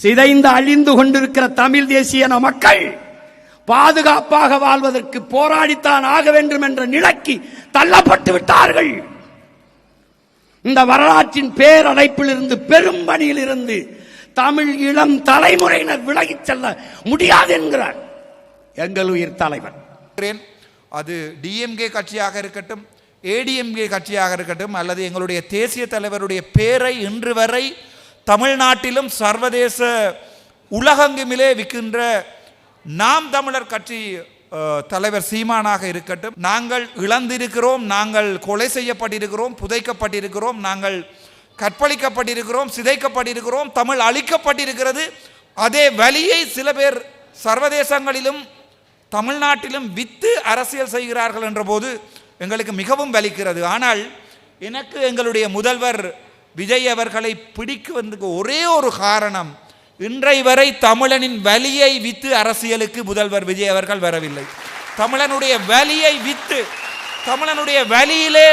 சிதைந்து அழிந்து கொண்டிருக்கிற தமிழ் தேசிய மக்கள் பாதுகாப்பாக வாழ்வதற்கு போராடித்தான் ஆக வேண்டும் என்ற நிலைக்கு தள்ளப்பட்டு விட்டார்கள். இந்த வரலாற்றின் பேரடைப்பிலிருந்து பெரும் பணியிலிருந்து தமிழ் இளம் தலைமுறையினர் விலகிச் செல்ல முடியாது என்கிறார் எங்கள் உயிர் தலைவர். அது டிஎம்கே கட்சியாக இருக்கட்டும், ஏடிஎம்கே கட்சியாக இருக்கட்டும், அல்லது எங்களுடைய தேசிய தலைவருடைய பேரை இன்று வரை தமிழ்நாட்டிலும் சர்வதேச உலகெங்குமிலே விற்கின்ற நாம் தமிழர் கட்சி தலைவர் சீமானாக இருக்கட்டும், நாங்கள் இழந்திருக்கிறோம், நாங்கள் கொலை செய்யப்பட்டிருக்கிறோம், புதைக்கப்பட்டிருக்கிறோம், நாங்கள் கற்பழிக்கப்பட்டிருக்கிறோம், சிதைக்கப்பட்டிருக்கிறோம், தமிழ் அழிக்கப்பட்டிருக்கிறது. அதே வலியை சில பேர் சர்வதேசங்களிலும் தமிழ்நாட்டிலும் வித்து அரசியல் செய்கிறார்கள் என்ற போது எங்களுக்கு மிகவும் வலிக்கிறது. ஆனால் எனக்கு எங்களுடைய முதல்வர் விஜய் அவர்களை பிடிக்குவதற்கு ஒரே ஒரு காரணம், இன்றை வரை தமிழனின் வலியை வித்து அரசியலுக்கு முதல்வர் விஜய் அவர்கள் வரவில்லை. தமிழனுடைய வலியை வித்து, தமிழனுடைய வலியிலே